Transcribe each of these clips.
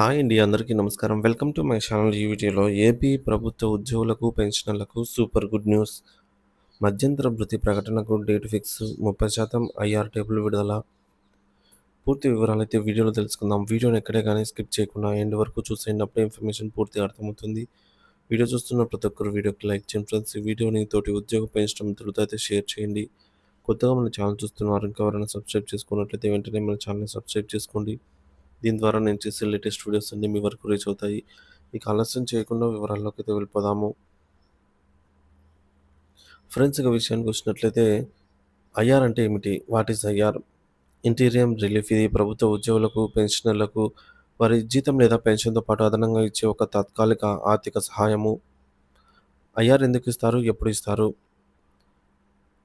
Hi అండి. అందరికీ నమస్కారం. Welcome to my channel. ఈ వీడియోలో ఏపీ ప్రభుత్వ ఉద్యోగులకు, పెన్షనర్లకు సూపర్ గుడ్ న్యూస్. మధ్యంతర భృతి ప్రకటనకు డేట్ ఫిక్స్, 30% ఐఆర్ టేబుల్ విడుదల. పూర్తి వివరాలైతే వీడియోలో తెలుసుకుందాం. వీడియోని ఎక్కడే కానీ స్కిప్ చేయకుండా ఎండ్ వరకు చూసేయండి. అప్పుడే ఇన్ఫర్మేషన్ పూర్తిగా అర్థమవుతుంది. వీడియో చూస్తున్న ప్రతి ఒక్కరు వీడియోకి లైక్ చేయండి ఫ్రెండ్స్. ఈ వీడియోని తోటి ఉద్యోగ పెన్షన్ మిత్రులతో అయితే షేర్ చేయండి. కొత్తగా మన ఛానల్ చూస్తున్నారు ఇంకా ఎవరైనా సబ్స్క్రైబ్ చేసుకున్నట్లయితే వెంటనే మన ఛానల్ని సబ్స్క్రైబ్ చేసుకోండి. దీని ద్వారా నేను చేసే లేటెస్ట్ వీడియోస్ అన్నీ మీ వరకు రీచ్ అవుతాయి. ఇక ఆలస్యం చేయకుండా వివరాల్లోకి అయితే వెళ్ళిపోదాము. ఫ్రెండ్స్, ఇక విషయానికి వచ్చినట్లయితే ఐఆర్ అంటే ఏమిటి? What is IR? Interim relief. ఇది ప్రభుత్వ ఉద్యోగులకు, పెన్షనర్లకు వారి జీతం లేదా పెన్షన్తో పాటు అదనంగా ఇచ్చే ఒక తాత్కాలిక ఆర్థిక సహాయము. ఐఆర్ ఎందుకు ఇస్తారు? ఎప్పుడు ఇస్తారు?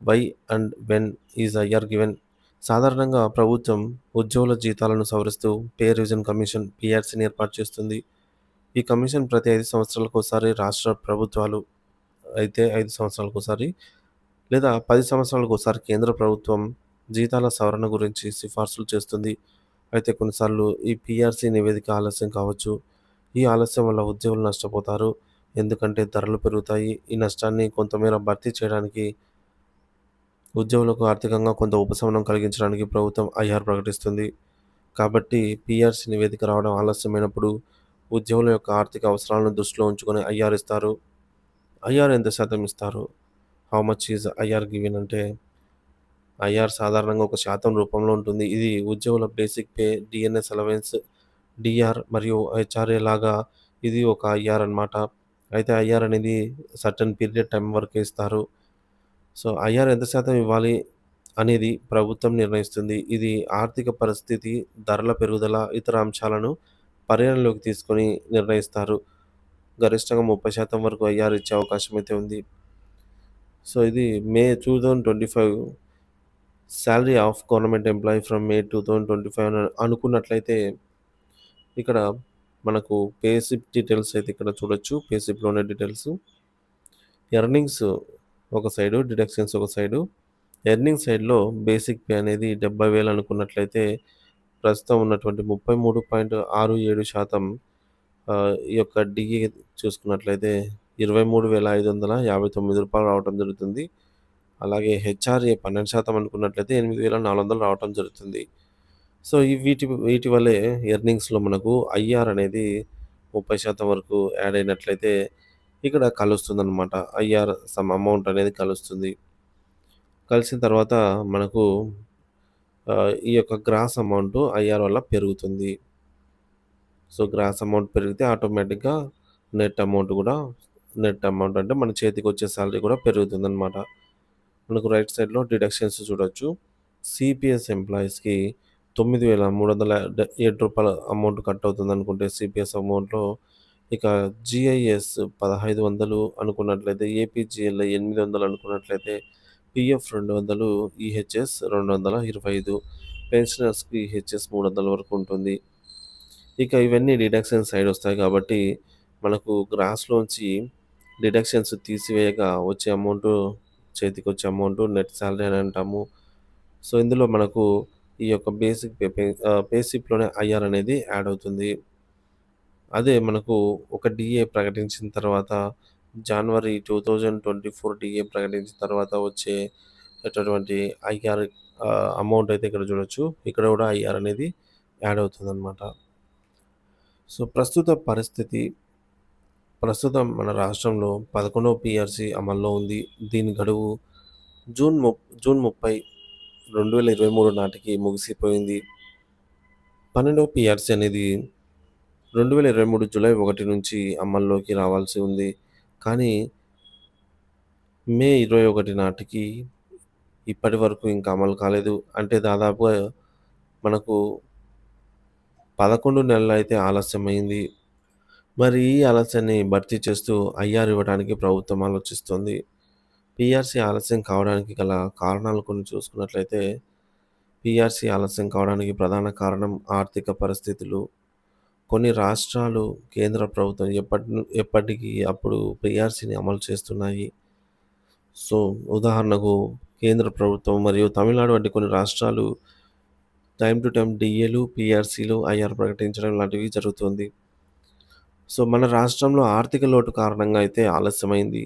Why and when is IR given? సాధారణంగా ప్రభుత్వం ఉద్యోగుల జీతాలను సవరిస్తూ పే రివిజన్ కమిషన్ పిఆర్సీని ఏర్పాటు చేస్తుంది. ఈ కమిషన్ ప్రతి 5 సంవత్సరాలకు ఒకసారి రాష్ట్ర ప్రభుత్వాలు అయితే 5 సంవత్సరాలకు ఒకసారి లేదా 10 సంవత్సరాలకు ఒకసారి కేంద్ర ప్రభుత్వం జీతాల సవరణ గురించి సిఫార్సులు చేస్తుంది. అయితే కొన్నిసార్లు ఈ పిఆర్సీ నివేదిక ఆలస్యం కావచ్చు. ఈ ఆలస్యం వల్ల ఉద్యోగులు నష్టపోతారు. ఎందుకంటే ధరలు పెరుగుతాయి. ఈ నష్టాన్ని కొంతమేర భర్తీ చేయడానికి ఉద్యోగులకు ఆర్థికంగా కొంత ఉపశమనం కలిగించడానికి ప్రభుత్వం ఐఆర్ ప్రకటిస్తుంది. కాబట్టి పీఆర్సీ నివేదిక రావడం ఆలస్యమైనప్పుడు ఉద్యోగుల యొక్క ఆర్థిక అవసరాలను దృష్టిలో ఉంచుకొని ఐఆర్ ఇస్తారు. ఐఆర్ ఎంత శాతం ఇస్తారు? How much is IR given అంటే ఐఆర్ సాధారణంగా ఒక శాతం రూపంలో ఉంటుంది. ఇది ఉద్యోగుల basic pay, DNS allowance, DR మరియు హెచ్ఆర్ఏ లాగా ఇది ఒక ఐఆర్ అన్నమాట. అయితే ఐఆర్ అనేది సర్టెన్ పీరియడ్ టైం వరకే ఇస్తారు. సో, ఐఆర్ ఎంత శాతం ఇవ్వాలి అనేది ప్రభుత్వం నిర్ణయిస్తుంది. ఇది ఆర్థిక పరిస్థితి, ధరల పెరుగుదల, ఇతర అంశాలను పరిగణనలోకి తీసుకొని నిర్ణయిస్తారు. గరిష్టంగా 30% వరకు ఐఆర్ ఇచ్చే అవకాశం అయితే ఉంది. సో, ఇది May 2025 salary of government employee from May 2025 అని అనుకున్నట్లయితే ఇక్కడ మనకు పే స్లిప్ డీటెయిల్స్ అయితే ఇక్కడ చూడొచ్చు. పే స్లిప్‌లోనే డీటెయిల్స్. ఎర్నింగ్స్ ఒక సైడు, డిడక్షన్స్ ఒక సైడు. ఎర్నింగ్ సైడ్‌లో బేసిక్ పే అనేది 70,000 అనుకున్నట్లయితే ప్రస్తుతం ఉన్నటువంటి 33.67% ఈ యొక్క డీఏ చూసుకున్నట్లయితే రూ. 23,559 రావటం జరుగుతుంది. అలాగే హెచ్ఆర్ఏ 12% అనుకున్నట్లయితే 8,400 రావటం జరుగుతుంది. సో, వీటి వీటి వల్లే ఎర్నింగ్స్‌లో మనకు ఐఆర్ అనేది 30% వరకు యాడ్ అయినట్లయితే ఇక్కడ కలుస్తుందనమాట. ఐఆర్ సమ్ అమౌంట్ అనేది కలుస్తుంది. కలిసిన తర్వాత మనకు ఈ యొక్క గ్రాస్ అమౌంట్ ఐఆర్ వల్ల పెరుగుతుంది. సో, గ్రాస్ అమౌంట్ పెరిగితే ఆటోమేటిక్‌గా నెట్ అమౌంట్ అంటే మన చేతికొచ్చే సాలరీ కూడా పెరుగుతుందనమాట. మనకు రైట్ సైడ్‌లో డిడక్షన్స్ చూడొచ్చు. సిపిఎస్ ఎంప్లాయీస్‌కి రూ. 9,307 అమౌంట్ కట్ అవుతుందనుకుంటే సిపిఎస్ అమౌంట్‌లో ఇక జీఐఎస్ 1,500 అనుకున్నట్లయితే, ఏపీజీఎల్ఐ 800 అనుకున్నట్లయితే, పీఎఫ్ 200, ఈహెచ్ఎస్ 225, పెన్షనర్స్‌కి ఈహెచ్ఎస్ 300 వరకు ఉంటుంది. ఇక ఇవన్నీ డిడక్షన్స్ సైడ్ వస్తాయి కాబట్టి మనకు గ్రాస్‌లోంచి డిడక్షన్స్ తీసివేయగా వచ్చే అమౌంటు చేతికొచ్చే అమౌంటు నెట్ సాలరీ అని అంటాము. సో, ఇందులో మనకు ఈ యొక్క బేసిక్ పే స్లిప్‌లోనే ఐఆర్ అనేది యాడ్ అవుతుంది. అదే మనకు ఒక డీఏ ప్రకటించిన తర్వాత జనవరి 2024 డీఏ ప్రకటించిన తర్వాత వచ్చేటటువంటి ఐఆర్ అమౌంట్ అయితే ఇక్కడ చూడొచ్చు. ఇక్కడ కూడా ఐఆర్ అనేది యాడ్ అవుతుందనమాట. సో, ప్రస్తుతం మన రాష్ట్రంలో 11వ పీఆర్సీ అమల్లో ఉంది. దీని గడువు జూన్ 30, 2023 నాటికి ముగిసిపోయింది. 12వ పీఆర్సీ అనేది 2023 జూలై 1 నుంచి అమల్లోకి రావాల్సి ఉంది. కానీ మే 21 నాటికి ఇప్పటి వరకు ఇంకా అమలు కాలేదు. అంటే దాదాపుగా మనకు 11 నెలలైతే ఆలస్యమైంది. మరి ఈ ఆలస్యాన్ని భర్తీ చేస్తూ ఐఆర్ ఇవ్వడానికి ప్రభుత్వం ఆలోచిస్తోంది. పీఆర్సీ ఆలస్యం కావడానికి గల కారణాలు కొన్ని చూసుకున్నట్లయితే, పీఆర్సీ ఆలస్యం కావడానికి ప్రధాన కారణం ఆర్థిక పరిస్థితులు. కొన్ని రాష్ట్రాలు, కేంద్ర ప్రభుత్వం ఎప్పటికి అప్పుడు పీఆర్సీని అమలు చేస్తున్నాయి. సో, ఉదాహరణకు కేంద్ర ప్రభుత్వం మరియు తమిళనాడు వంటి కొన్ని రాష్ట్రాలు టైమ్ టు టైమ్ డీఏలు, పీఆర్సీలు, ఐఆర్ ప్రకటించడం లాంటివి జరుగుతుంది. సో, మన రాష్ట్రంలో ఆర్థిక లోటు కారణంగా అయితే ఆలస్యమైంది.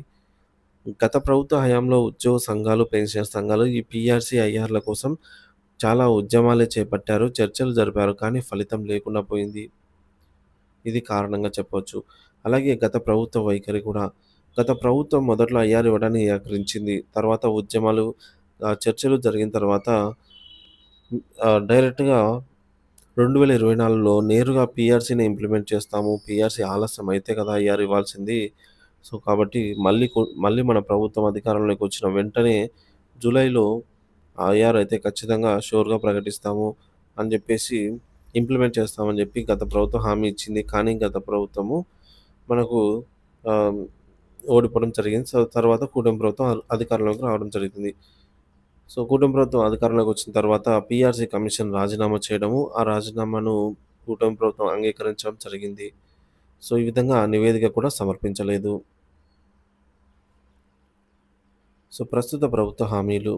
గత ప్రభుత్వ హయాంలో ఉద్యోగ సంఘాలు, పెన్షన్ సంఘాలు ఈ పీఆర్సీ, ఐఆర్‌ల కోసం చాలా ఉద్యమాలే చేపట్టారు. చర్చలు జరిపారు. కానీ ఫలితం లేకుండా పోయింది. ఇది కారణంగా చెప్పొచ్చు. అలాగే గత ప్రభుత్వ వైఖరి కూడా. గత ప్రభుత్వం మొదట్లో ఐఆర్ ఇవ్వడాన్ని నిరాకరించింది. తర్వాత ఉద్యమాలు, చర్చలు జరిగిన తర్వాత డైరెక్ట్‌గా 2024లో నేరుగా పీఆర్సీని ఇంప్లిమెంట్ చేస్తాము. పీఆర్సీ ఆలస్యం అయితే కదా ఐఆర్ ఇవ్వాల్సింది. సో, కాబట్టి మళ్ళీ మన ప్రభుత్వం అధికారంలోకి వచ్చిన వెంటనే జూలైలో ఐఆర్ అయితే ఖచ్చితంగా షూర్‌గా ప్రకటిస్తాము అని జెప్పేసి ఇంప్లిమెంట్ చేస్తామని జెప్పి గత ప్రభుత్వం హామీ ఇచ్చింది. కానీ గత ప్రభుత్వము మనకు ఆహ్, ఓడిపోవడం జరిగింది. సో, తర్వాత కూటమి ప్రభుత్వం అధికారంలోకి రావడం జరిగింది. సో, కూటమి ప్రభుత్వం అధికారంలోకి వచ్చిన తర్వాత పీఆర్సీ కమిషన్ రాజీనామా చేయడము, ఆ రాజీనామాను కూటమి ప్రభుత్వం అంగీకరించడం జరిగింది. సో, ఈ విధంగా నివేదిక కూడా సమర్పించలేదు. సో, ప్రస్తుత ప్రభుత్వ హామీలు.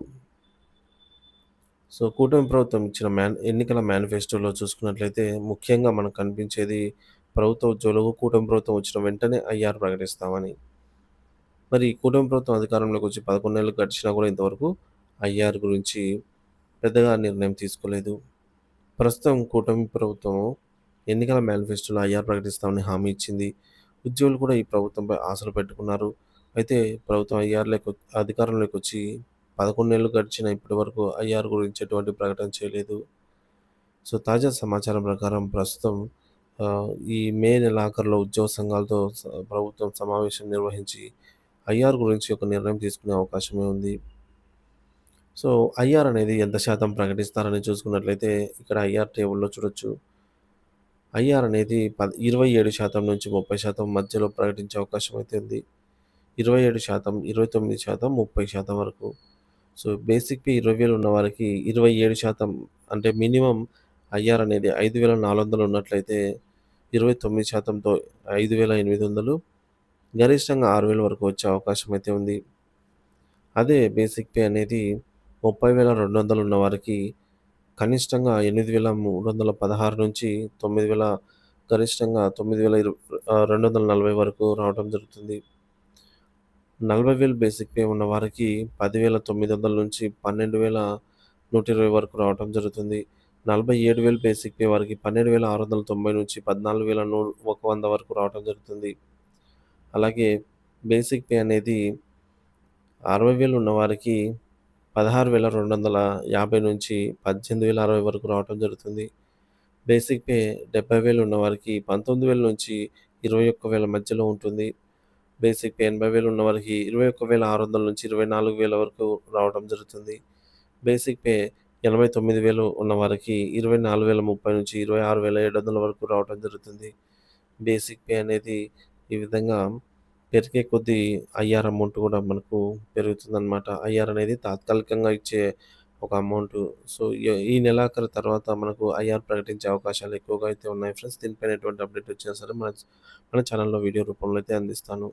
సో, కూటమి ప్రభుత్వం ఇచ్చిన ఎన్నికల మేనిఫెస్టోలో చూసుకున్నట్లయితే ముఖ్యంగా మనకు కనిపించేది ప్రభుత్వ ఉద్యోగులకు కూటమి ప్రభుత్వం వచ్చిన వెంటనే ఐఆర్ ప్రకటిస్తామని. మరి కూటమి ప్రభుత్వం అధికారంలోకి వచ్చి 11 నెలలు గడిచినా కూడా ఇంతవరకు ఐఆర్ గురించి పెద్దగా నిర్ణయం తీసుకోలేదు. ప్రస్తుతం కూటమి ప్రభుత్వము ఎన్నికల మేనిఫెస్టోలో ఐఆర్ ప్రకటిస్తామని హామీ ఇచ్చింది. ఉద్యోగులు కూడా ఈ ప్రభుత్వంపై ఆశలు పెట్టుకున్నారు. అయితే ప్రభుత్వం అధికారంలోకి వచ్చి 11 నెలలు గడిచినా ఇప్పటి వరకు ఐఆర్ గురించి ఎటువంటి ప్రకటన చేయలేదు. సో, తాజా సమాచారం ప్రకారం ప్రస్తుతం ఈ మే నెలాఖరులో ఉద్యోగ సంఘాలతో ప్రభుత్వం సమావేశం నిర్వహించి ఐఆర్ గురించి ఒక నిర్ణయం తీసుకునే అవకాశమే ఉంది. సో, ఐఆర్ అనేది ఎంత శాతం ప్రకటిస్తారని చూసుకున్నట్లయితే ఇక్కడ ఐఆర్ టేబుల్‌లో చూడొచ్చు. ఐఆర్ అనేది 27% నుంచి 30% మధ్యలో ప్రకటించే అవకాశం అయితే ఉంది. 27%, 29%, 30% వరకు. సో, బేసిక్ పే 20,000 ఉన్నవారికి 27% అంటే మినిమమ్ ఐఆర్ అనేది 5,400 ఉన్నట్లయితే 29%తో 5,800, గరిష్టంగా 6,000 వరకు వచ్చే అవకాశం అయితే ఉంది. అదే బేసిక్ పే అనేది 30,200 ఉన్నవారికి కనిష్టంగా 8,316 నుంచి 9,000, గరిష్టంగా 240 వరకు రావడం జరుగుతుంది. 40,000 బేసిక్ పే ఉన్న వారికి 10,900 నుంచి 12,120 వరకు రావడం జరుగుతుంది. 47,000 బేసిక్ పే వారికి 12,690 నుంచి 14,100 వరకు రావడం జరుగుతుంది. అలాగే బేసిక్ పే అనేది 60,000 ఉన్నవారికి 16,250 నుంచి 18,060 వరకు రావడం జరుగుతుంది. బేసిక్ పే 70,000 ఉన్నవారికి 19,000 నుంచి 21,000 మధ్యలో ఉంటుంది. బేసిక్ పే 80,000 ఉన్నవారికి 21,600 నుంచి 24,000 వరకు రావడం జరుగుతుంది. బేసిక్ పే 89,000 ఉన్నవారికి 24,030 నుంచి 26,700 వరకు రావడం జరుగుతుంది. బేసిక్ పే అనేది ఈ విధంగా పెరిగే కొద్దీ ఐఆర్ అమౌంట్ కూడా మనకు పెరుగుతుందనమాట. ఐఆర్ అనేది తాత్కాలికంగా ఇచ్చే ఒక అమౌంటు. సో, ఈ నెలాఖరు తర్వాత మనకు ఐఆర్ ప్రకటించే అవకాశాలు ఎక్కువగా అయితే ఉన్నాయి ఫ్రెండ్స్. దీనిపైన ఎటువంటి అప్డేట్ వచ్చినా సరే మన ఛానెల్‌లో వీడియో రూపంలో అయితే అందిస్తాను.